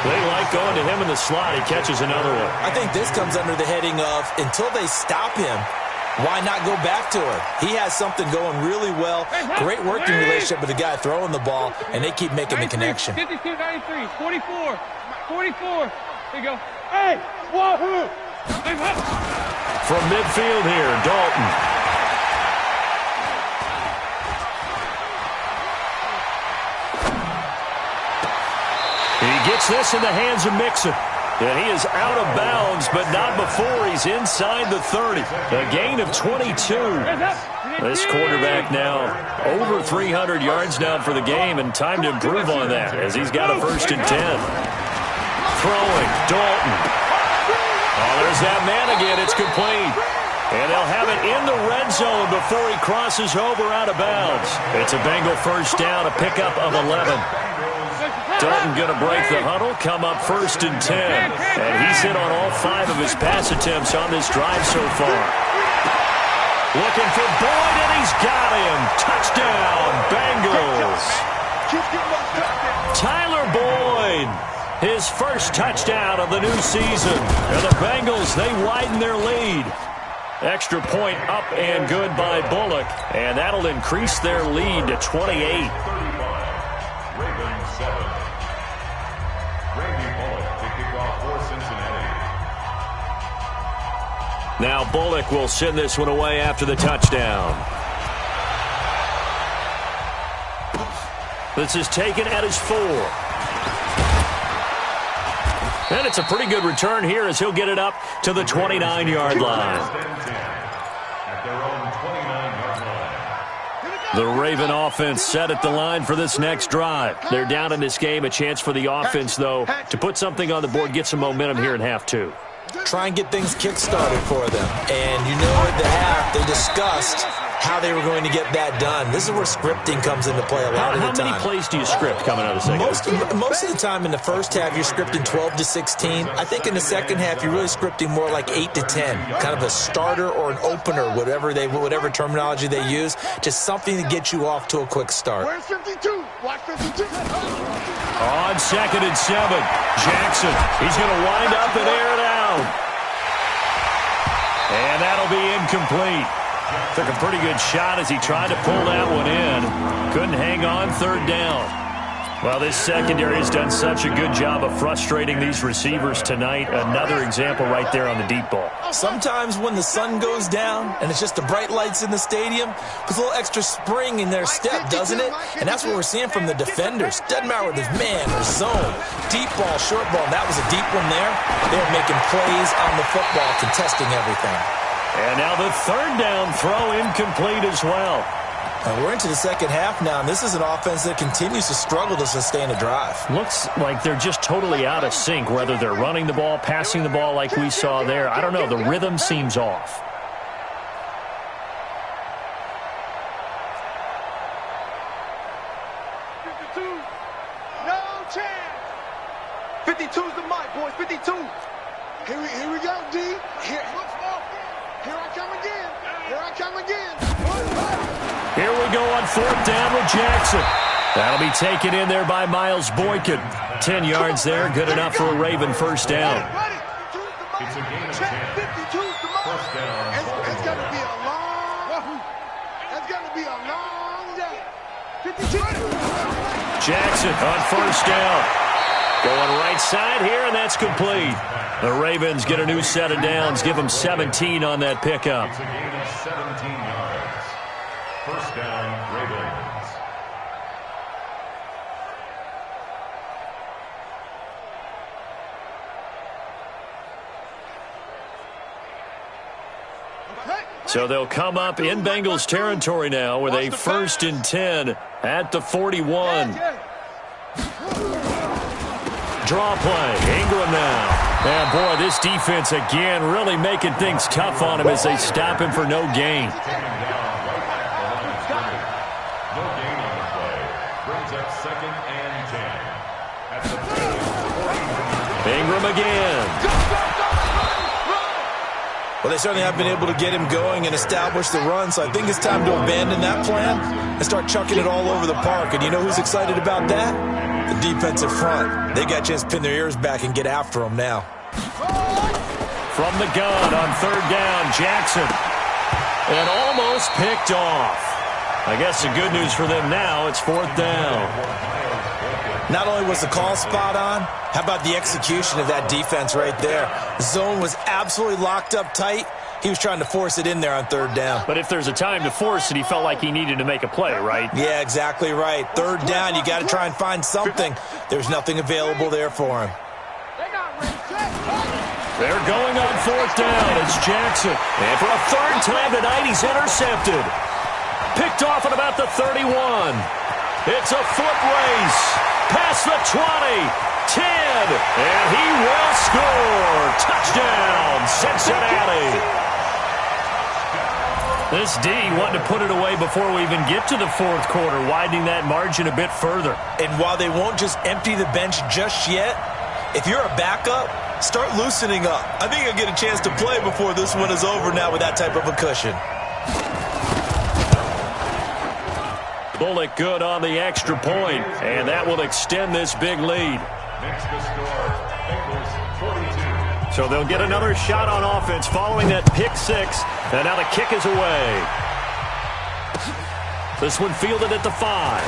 [SPEAKER 2] They like going to him in the slot. He catches another one.
[SPEAKER 5] I think this comes under the heading of, until they stop him, why not go back to it? He has something going really well. Great working relationship with the guy throwing the ball, and they keep making the connection.
[SPEAKER 4] 52, 93, 44, 44. There you go. Hey, wahoo!
[SPEAKER 2] From midfield here, Dalton. He gets this in the hands of Mixon. And he is out of bounds, but not before he's inside the 30. A gain of 22. This quarterback now over 300 yards now for the game, and time to improve on that as he's got a 1st and 10. Throwing, Dalton. Oh, there's that man again. It's complete. And they'll have it in the red zone before he crosses over out of bounds. It's a Bengal first down, a pickup of 11. Dalton going to break the huddle, come up 1st and 10. And he's hit on all 5 of his pass attempts on this drive so far. Looking for Boyd, and he's got him. Touchdown, Bengals. Tyler Boyd, his first touchdown of the new season. And the Bengals, they widen their lead. Extra point up and good by Bullock. And that'll increase their lead to 28. Now Bullock will send this one away after the touchdown. This is taken at his 4. And it's a pretty good return here as he'll get it up to the 29-yard line. The Raven offense set at the line for this next drive. They're down in this game. A chance for the offense, though, to put something on the board, get some momentum here in half 2.
[SPEAKER 5] Try and get things kick-started for them. And you know at the half, they discussed how they were going to get that done. This is where scripting comes into play a lot of the time.
[SPEAKER 2] How many plays do you script coming out of the second half?
[SPEAKER 5] Most of the time in the first half, you're scripting 12 to 16. I think in the second half, you're really scripting more like 8 to 10. Kind of a starter or an opener, whatever terminology they use. Just something to get you off to a quick start.
[SPEAKER 4] Where's 52? Watch 52.
[SPEAKER 2] On 2nd and 7, Jackson. He's going to wind up and air it out. And that'll be incomplete. Took a pretty good shot as he tried to pull that one in. Couldn't hang on, 3rd down. Well, this secondary has done such a good job of frustrating these receivers tonight. Another example right there on the deep ball.
[SPEAKER 5] Sometimes when the sun goes down and it's just the bright lights in the stadium, puts a little extra spring in their step, doesn't it? And that's what we're seeing from the defenders. Doesn't matter whether it's man or zone. Deep ball, short ball, and that was a deep one there. They're making plays on the football, contesting everything.
[SPEAKER 2] And now the third down throw incomplete as well.
[SPEAKER 5] We're into the second half now, and this is an offense that continues to struggle to sustain a drive.
[SPEAKER 2] Looks like they're just totally out of sync, whether they're running the ball, passing the ball like we saw there. I don't know. The rhythm seems off.
[SPEAKER 4] No chance. 52's the mic, boys. 52. Here we go, D. Here I come again. Here I come again.
[SPEAKER 2] Here we go on fourth down with Jackson. That'll be taken in there by Miles Boykin. 10 yards there, good enough for a Raven first down.
[SPEAKER 3] It's a gain of 10.
[SPEAKER 4] 52's the mic.
[SPEAKER 3] First down.
[SPEAKER 4] It's going to be a long. It's going to be a long day. 52.
[SPEAKER 2] Jackson on first down. Going right side here, and that's complete. The Ravens get a new set of downs, give them 17 on that pickup.
[SPEAKER 3] It's a gain of 17 yards. First down, Ravens.
[SPEAKER 2] So they'll come up in Bengals territory now with a 1st and 10 at the 41. Draw play, Ingram now. And boy, this defense again really making things tough on him as they stop him for no gain.
[SPEAKER 3] No gain on the play. Brings up 2nd and 10. At the 40.
[SPEAKER 2] Ingram again.
[SPEAKER 5] Well, they certainly have been able to get him going and establish the run, so I think it's time to abandon that plan and start chucking it all over the park. And you know who's excited about that? The defensive front. They got a chance to pin their ears back and get after him now.
[SPEAKER 2] From the gun on third down, Jackson. And almost picked off. I guess the good news for them now, it's fourth down.
[SPEAKER 5] Not only was the call spot on, how about the execution of that defense right there? The zone was absolutely locked up tight. He was trying to force it in there on third down.
[SPEAKER 2] But if there's a time to force it, he felt like he needed to make a play, right?
[SPEAKER 5] Yeah, exactly right. Third down, you got to try and find something. There's nothing available there for him.
[SPEAKER 2] They're going on fourth down. It's Jackson. And for a third time tonight, he's intercepted. Picked off at about the 31. It's a foot race. Past the 20. 10. And he will score. Touchdown, Cincinnati. This D wanting to put it away before we even get to the fourth quarter, widening that margin a bit further.
[SPEAKER 5] And while they won't just empty the bench just yet, if you're a backup, start loosening up. I think you'll get a chance to play before this one is over now with that type of a cushion.
[SPEAKER 2] Bullock good on the extra point, and that will extend this big lead.
[SPEAKER 3] Next to score, Bengals 42.
[SPEAKER 2] So they'll get another shot on offense following that pick six, and now the kick is away. This one fielded at the 5.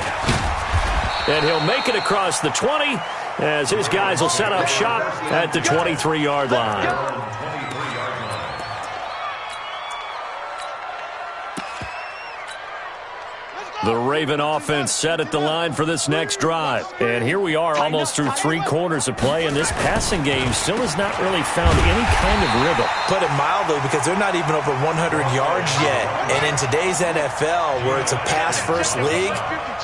[SPEAKER 2] And he'll make it across the 20 as his guys will set up shop at the 23-yard line. The Raven offense set at the line for this next drive. And here we are almost through 3 quarters of play, and this passing game still has not really found any kind of rhythm.
[SPEAKER 5] Put it mildly, because they're not even over 100 yards yet. And in today's NFL, where it's a pass-first league,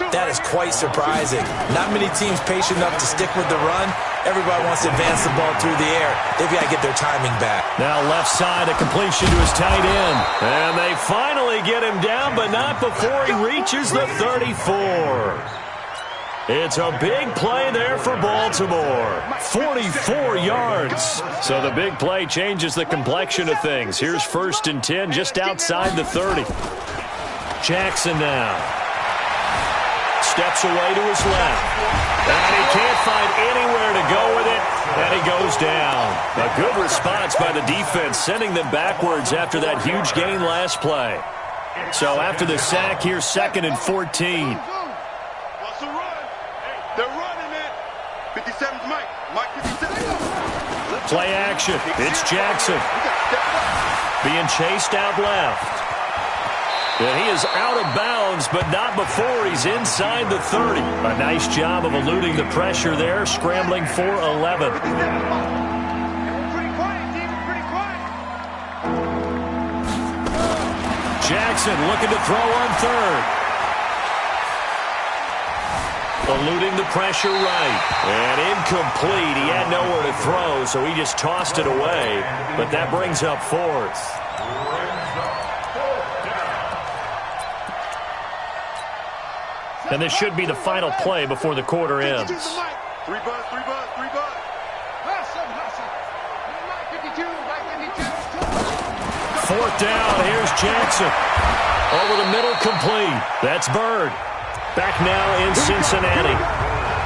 [SPEAKER 5] that is quite surprising. Not many teams patient enough to stick with the run. Everybody wants to advance the ball through the air. They've got to get their timing back.
[SPEAKER 2] Now left side, a completion to his tight end. And they finally get him down, but not before he reaches the 34. It's a big play there for Baltimore. 44 yards. So the big play changes the complexion of things. Here's 1st and 10 just outside the 30. Jackson now. Steps away to his left. And he can't find anywhere to go with it, and he goes down. A good response by the defense, sending them backwards after that huge gain last play. So after the sack, here's 2nd and 14.
[SPEAKER 4] What's the run? The run. 57's Mike. Mike 57.
[SPEAKER 2] Play action. It's Jackson. Being chased out left. And he is out of bounds, but not before he's inside the 30. A nice job of eluding the pressure there, scrambling for 11. Jackson looking to throw on third. Eluding the pressure right. And incomplete. He had nowhere to throw, so he just tossed it away. But that brings up fourth. And this should be the final play before the quarter ends.
[SPEAKER 4] 3 buzz, 3 buzz, 3 buzz.
[SPEAKER 2] Fourth down, here's Jackson. Over the middle, complete. That's Bird. Back now in Cincinnati.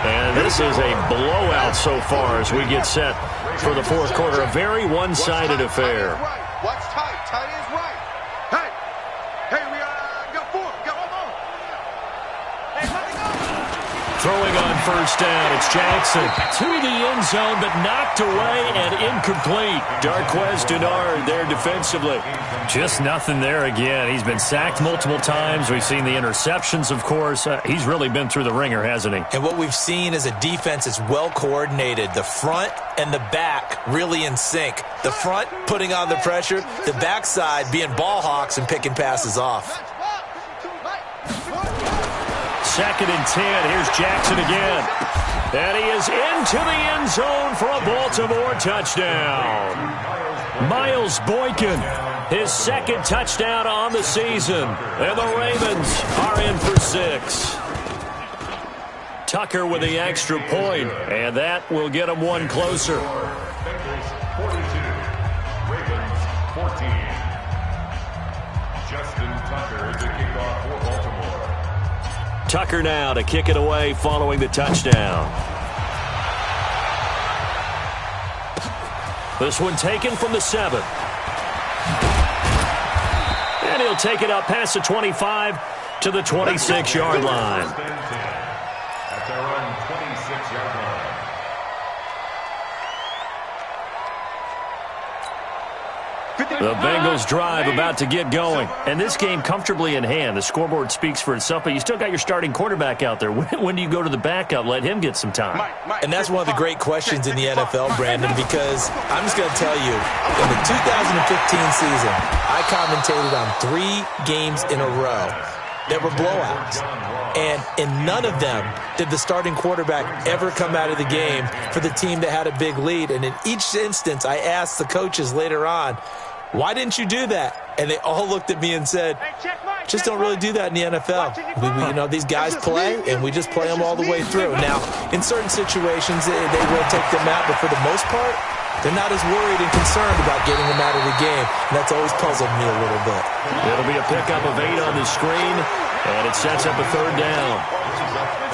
[SPEAKER 2] And this is a blowout so far as we get set for the fourth quarter. A very one-sided affair.
[SPEAKER 4] Watch tight. Tight is right. Hey, we got 4. Got 1 more.
[SPEAKER 2] Throwing on first down, it's Jackson to the end zone, but knocked away and incomplete. Darquez Denard there defensively. Just nothing there again. He's been sacked multiple times. We've seen the interceptions, of course. He's really been through the ringer, hasn't he?
[SPEAKER 5] And what we've seen is a defense that's well coordinated. The front and the back really in sync. The front putting on the pressure, the backside being ball hawks and picking passes off.
[SPEAKER 2] 2nd and 10. Here's Jackson again. And he is into the end zone for a Baltimore touchdown. Miles Boykin, his 2nd touchdown on the season. And the Ravens are in for 6. Tucker with the extra point, and that will get him one closer.
[SPEAKER 3] Bengals 42, Ravens 14. Justin Tucker to kick off for Baltimore.
[SPEAKER 2] Tucker now to kick it away following the touchdown. This one taken from the 7. And he'll take it up past the 25 to the 26-yard line.
[SPEAKER 3] At their own 26-yard line.
[SPEAKER 2] The Bengals drive about to get going. And this game comfortably in hand. The scoreboard speaks for itself, but you still got your starting quarterback out there. When do you go to the backup? Let him get some time.
[SPEAKER 5] And that's one of the great questions in the NFL, Brandon, because I'm just going to tell you, in the 2015 season, I commentated on 3 games in a row that were blowouts. And in none of them did the starting quarterback ever come out of the game for the team that had a big lead. And in each instance, I asked the coaches later on, why didn't you do that? And they all looked at me and said, just don't really do that in the NFL. These guys play, and we just play them all the way through. Now, in certain situations, they will take them out, but for the most part, they're not as worried and concerned about getting them out of the game. And that's always puzzled me a little bit.
[SPEAKER 2] It'll be a pickup of 8 on the screen, and it sets up a 3rd down.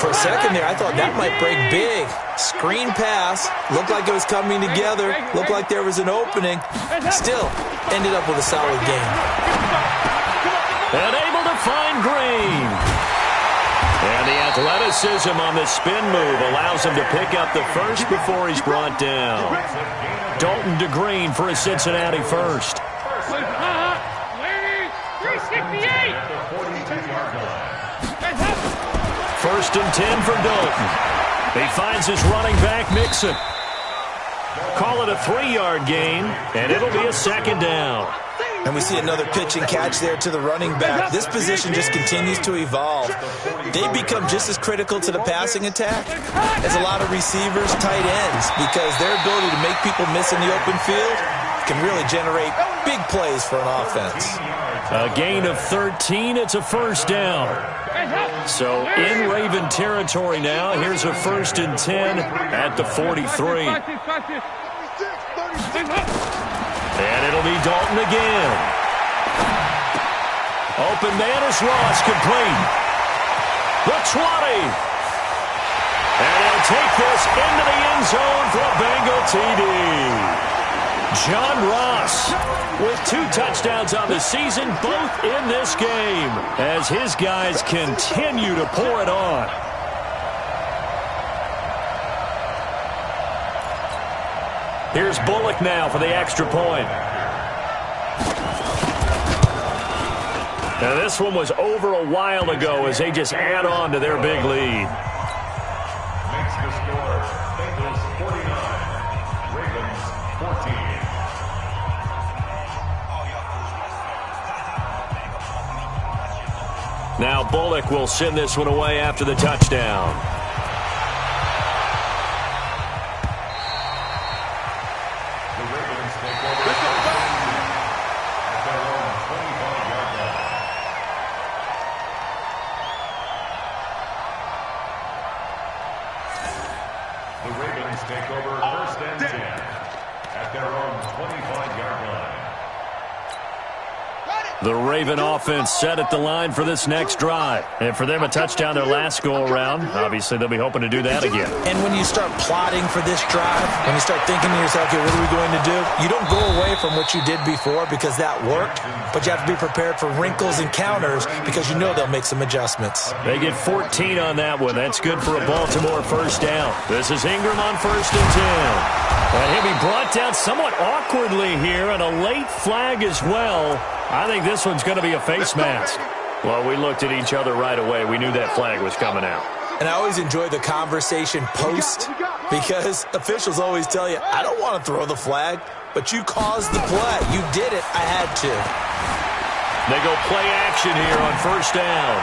[SPEAKER 5] For a second there, I thought that might break big. Screen pass. Looked like it was coming together. Looked like there was an opening. Still, ended up with a solid game.
[SPEAKER 2] And able to find Green. And the athleticism on the spin move allows him to pick up the first before he's brought down. Dalton to Green for a Cincinnati first.
[SPEAKER 3] 368. 42-yard line.
[SPEAKER 2] 1st and 10 for Dalton. He finds his running back, Mixon. Call it a 3-yard gain, and it'll be a 2nd down.
[SPEAKER 5] And we see another pitch and catch there to the running back. This position just continues to evolve. They become just as critical to the passing attack as a lot of receivers, tight ends, because their ability to make people miss in the open field can really generate big plays for an offense.
[SPEAKER 2] A gain of 13. It's a 1st down. So in Raven territory now. Here's a 1st and 10 at the 43. And it'll be Dalton again. Open man is Ross, complete. The 20. And he'll take this into the end zone for a Bengal TD. John Ross with 2 touchdowns on the season, both in this game, as his guys continue to pour it on. Here's Bullock now for the extra point. Now this one was over a while ago as they just add on to their big lead.
[SPEAKER 3] Makes the score Bengals 49, Ravens 14.
[SPEAKER 2] Now Bullock will send this one away after the touchdown.
[SPEAKER 3] The Ravens take over at their own 25-yard line. The Ravens take over first and 10 at their own 25-yard line.
[SPEAKER 2] The Raven offense set at the line for this next drive. And for them, a touchdown their last go-around. Obviously, they'll be hoping to do that again.
[SPEAKER 5] And when you start plotting for this drive, when you start thinking to yourself, okay, what are we going to do? You don't go away from what you did before because that worked, but you have to be prepared for wrinkles and counters because you know they'll make some adjustments.
[SPEAKER 2] They get 14 on that one. That's good for a Baltimore first down. This is Ingram on first and 10. And he'll be brought down somewhat awkwardly here, and a late flag as well. I think this one's going to be a face mask. Well, we looked at each other right away. We knew that flag was coming out.
[SPEAKER 5] And I always enjoy the conversation post because officials always tell you, I don't want to throw the flag, but you caused the play. You did it. I had to.
[SPEAKER 2] They go play action here on first down.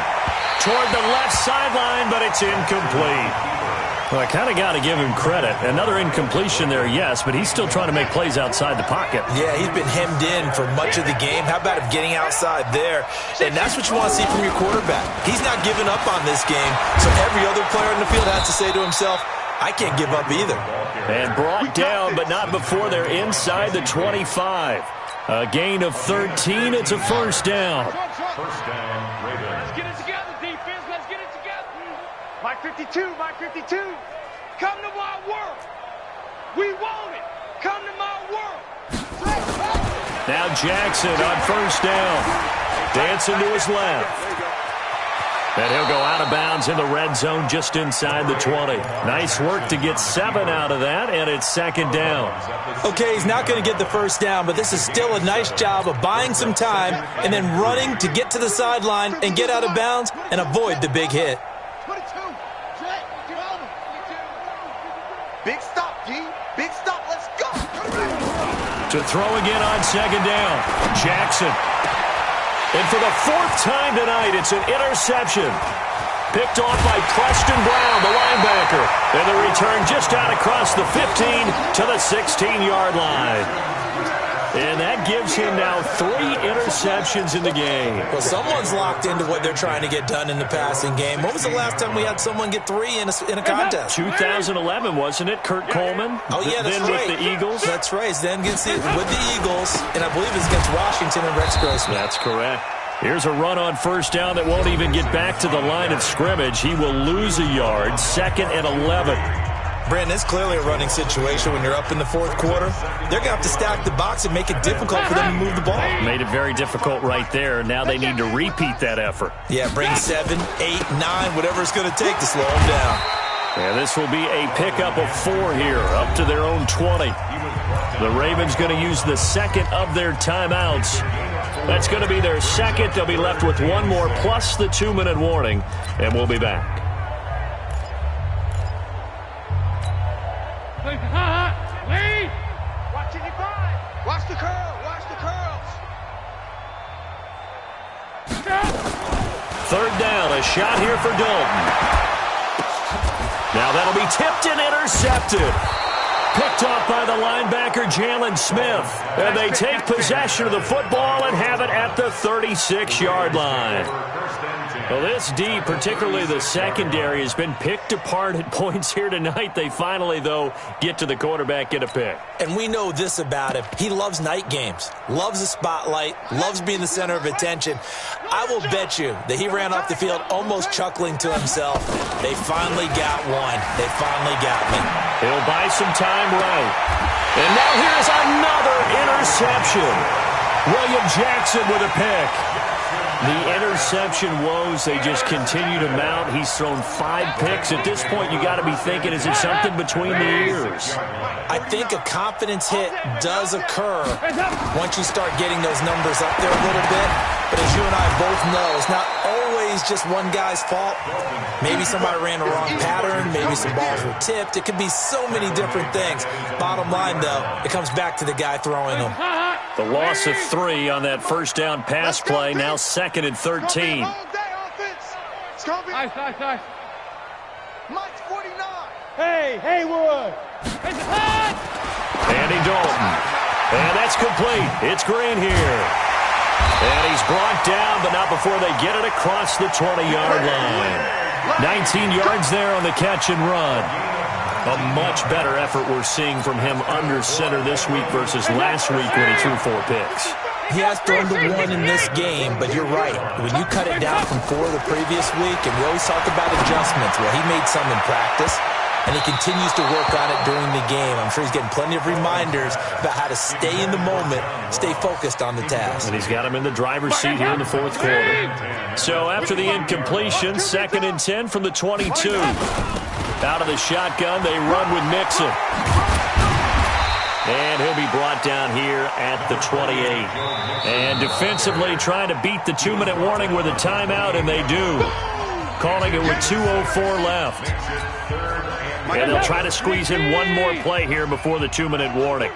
[SPEAKER 2] Toward the left sideline, but it's incomplete. Well, I kind of got to give him credit. Another incompletion there, yes, but he's still trying to make plays outside the pocket.
[SPEAKER 5] Yeah, he's been hemmed in for much of the game. How about him getting outside there? And that's what you want to see from your quarterback. He's not giving up on this game, so every other player in the field has to say to himself, I can't give up either.
[SPEAKER 2] And brought down, but not before they're inside the 25. A gain of 13. It's a first down.
[SPEAKER 3] First down, Ravens.
[SPEAKER 4] Let's get it together, defense. Let's get it together. Mike 52, Mike 52. Come to my world. We want it. Come to my world.
[SPEAKER 2] Now Jackson on first down. Dancing to his left. And he'll go out of bounds in the red zone just inside the 20. Nice work to get 7 out of that, and it's second down.
[SPEAKER 5] Okay, he's not going to get the first down, but this is still a nice job of buying some time and then running to get to the sideline and get out of bounds and avoid the big hit.
[SPEAKER 4] Big stop, G. Big stop. Let's go.
[SPEAKER 2] To throw again on second down. Jackson. And for the 4th time tonight, it's an interception. Picked off by Preston Brown, the linebacker. And the return just out across the 15 to the 16-yard line. And that gives him now 3 interceptions in the game.
[SPEAKER 5] Well, someone's locked into what they're trying to get done in the passing game. When was the last time we had someone get 3 in a contest?
[SPEAKER 2] 2011, wasn't it? Kurt Coleman?
[SPEAKER 5] Oh, yeah, that's
[SPEAKER 2] then
[SPEAKER 5] right.
[SPEAKER 2] with the Eagles?
[SPEAKER 5] That's right. Then with the Eagles, and I believe it's against Washington and Rex Grossman.
[SPEAKER 2] That's correct. Here's a run on first down that won't even get back to the line of scrimmage. He will lose a yard, 2nd and 11.
[SPEAKER 5] Brandon, it's clearly a running situation when you're up in the 4th quarter. They're going to have to stack the box and make it difficult for them to move the ball.
[SPEAKER 2] Made it very difficult right there. Now they need to repeat that effort.
[SPEAKER 5] Yeah, bring 7, 8, 9, whatever it's going to take to slow them down.
[SPEAKER 2] And this will be a pickup of 4 here, up to their own 20. The Ravens going to use the 2nd of their timeouts. That's going to be their 2nd. They'll be left with 1 more plus the 2-minute warning, and we'll be back.
[SPEAKER 4] Lead. Watch it, watch the curl. Watch the curls.
[SPEAKER 2] 3rd down, a shot here for Dalton. Now that'll be tipped and intercepted. Picked off by the linebacker, Jalen Smith. And they take possession of the football and have it at the 36-yard line. Well, this D, particularly the secondary, has been picked apart at points here tonight. They finally, though, get to the quarterback, get a pick.
[SPEAKER 5] And we know this about him. He loves night games, loves the spotlight, loves being the center of attention. I will bet you that he ran off the field almost chuckling to himself. They finally got one. They finally got me.
[SPEAKER 2] He'll buy some time right. And now here's another interception. William Jackson with a pick. The interception woes, they just continue to mount. He's thrown 5 picks. At this point, you got to be thinking, is it something between the ears?
[SPEAKER 5] I think a confidence hit does occur once you start getting those numbers up there a little bit. But as you and I both know, it's not always just one guy's fault. Maybe somebody ran a wrong pattern. Maybe some balls were tipped. It could be so many different things. Bottom line, though, it comes back to the guy throwing them.
[SPEAKER 2] The loss of 3 on that first down pass play, now 2nd and 13.
[SPEAKER 4] Mike's 49.
[SPEAKER 6] Hey, Haywood.
[SPEAKER 2] Andy Dalton. And that's complete. It's Green here. And he's brought down, but not before they get it across the 20-yard line. 19 yards there on the catch and run. A much better effort we're seeing from him under center this week versus last week when he threw 4 picks.
[SPEAKER 5] He has thrown to 1 in this game, but you're right. When you cut it down from 4 the previous week, and we always talk about adjustments, well, he made some in practice, and he continues to work on it during the game. I'm sure he's getting plenty of reminders about how to stay in the moment, stay focused on the task.
[SPEAKER 2] And he's got him in the driver's seat here in the 4th quarter. So after the incompletion, 2nd and 10 from the 22. Out of the shotgun, they run with Mixon. And he'll be brought down here at the 28. And defensively trying to beat the 2-minute warning with a timeout, and they do. Calling it with 2:04 left. And they'll try to squeeze in one more play here before the 2-minute warning.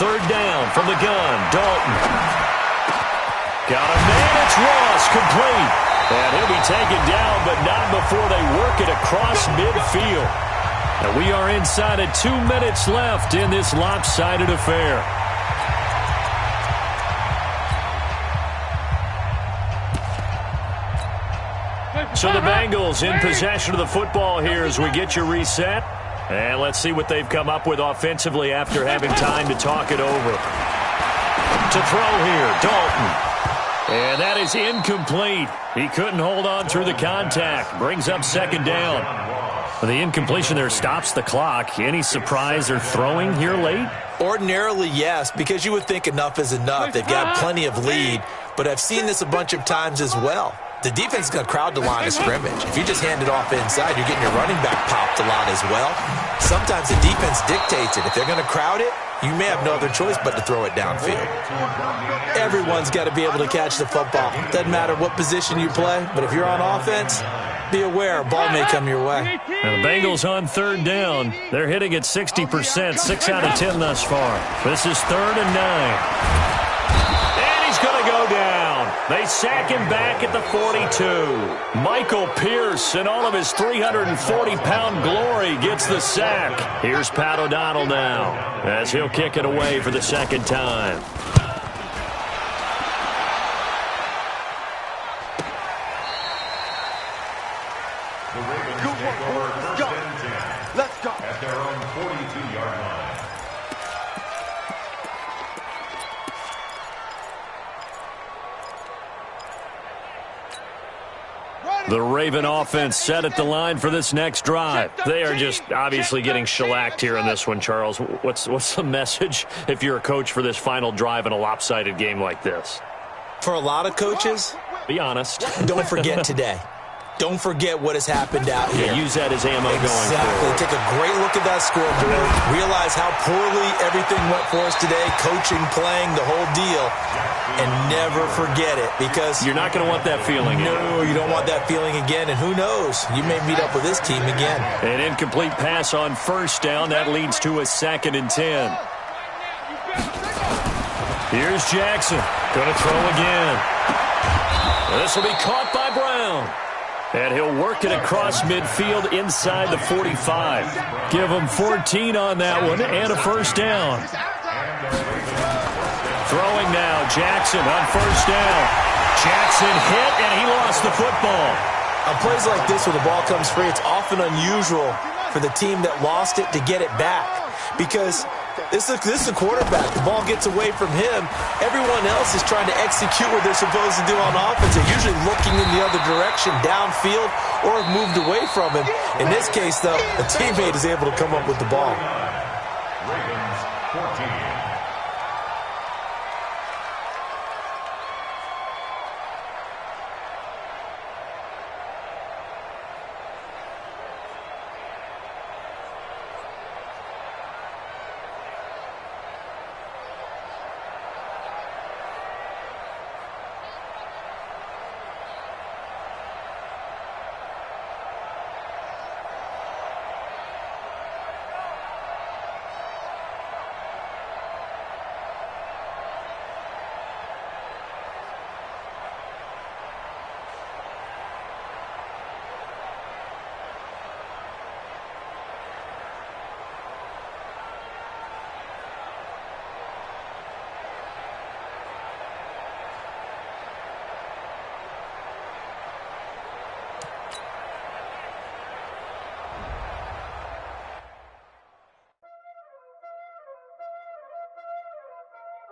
[SPEAKER 2] 3rd down from the gun, Dalton. Got a man, it's Ross, complete. And he'll be taken down, but not before they work it across midfield. And we are inside of 2 minutes left in this lopsided affair. So the Bengals in possession of the football here as we get you reset. And let's see what they've come up with offensively after having time to talk it over. To throw here, Dalton. And that is incomplete. He couldn't hold on through the contact. Brings up 2nd down. The incompletion there stops the clock. Any surprise they're throwing here late?
[SPEAKER 5] Ordinarily, yes, because you would think enough is enough. They've got plenty of lead, but I've seen this a bunch of times as well. The defense is going to crowd the line of scrimmage. If you just hand it off inside, you're getting your running back popped a lot as well. Sometimes the defense dictates it. If they're going to crowd it, you may have no other choice but to throw it downfield. Everyone's got to be able to catch the football. Doesn't matter what position you play, but if you're on offense, be aware a ball may come your way.
[SPEAKER 2] Now the Bengals on 3rd down. They're hitting at 60%, 6 out of 10 thus far. This is 3rd and 9. And he's going to go down. They sack him back at the 42. Michael Pierce, in all of his 340-pound glory, gets the sack. Here's Pat O'Donnell now, as he'll kick it away for the 2nd time.
[SPEAKER 3] The Ravens take over 1st and 10.
[SPEAKER 4] Let's go.
[SPEAKER 3] At their own 42-yard line.
[SPEAKER 2] The Raven offense set at the line for this next drive. They are just obviously getting shellacked here in this one, Charles. What's the message if you're a coach for this final drive in a lopsided game like this?
[SPEAKER 5] For a lot of coaches,
[SPEAKER 2] be honest.
[SPEAKER 5] Don't forget today. Don't forget what has happened out here.
[SPEAKER 2] Yeah, use that as ammo going forward.
[SPEAKER 5] Take a great look at that scoreboard. Realize how poorly everything went for us today. Coaching, playing, the whole deal. And never forget it, because
[SPEAKER 2] you're not going to want that feeling again.
[SPEAKER 5] No, you don't want that feeling again. And who knows? You may meet up with this team again.
[SPEAKER 2] An incomplete pass on 1st down. That leads to a 2nd and 10. Here's Jackson. Going to throw again. This will be caught by Brown. And he'll work it across midfield inside the 45. Give him 14 on that one and a 1st down. Throwing now, Jackson on 1st down. Jackson hit, and he lost the football.
[SPEAKER 5] On plays like this where the ball comes free, it's often unusual for the team that lost it to get it back, because this is a quarterback. The ball gets away from him. Everyone else is trying to execute what they're supposed to do on offense. They're usually looking in the other direction, downfield, or have moved away from him. In this case, though, a teammate is able to come up with the ball.
[SPEAKER 3] Ravens 14.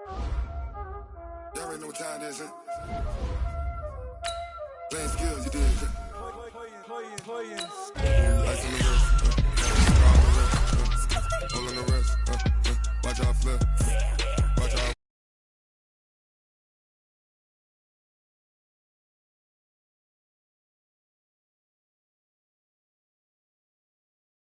[SPEAKER 7] Y'all already know what time it is, huh? Playing skills, you did, huh?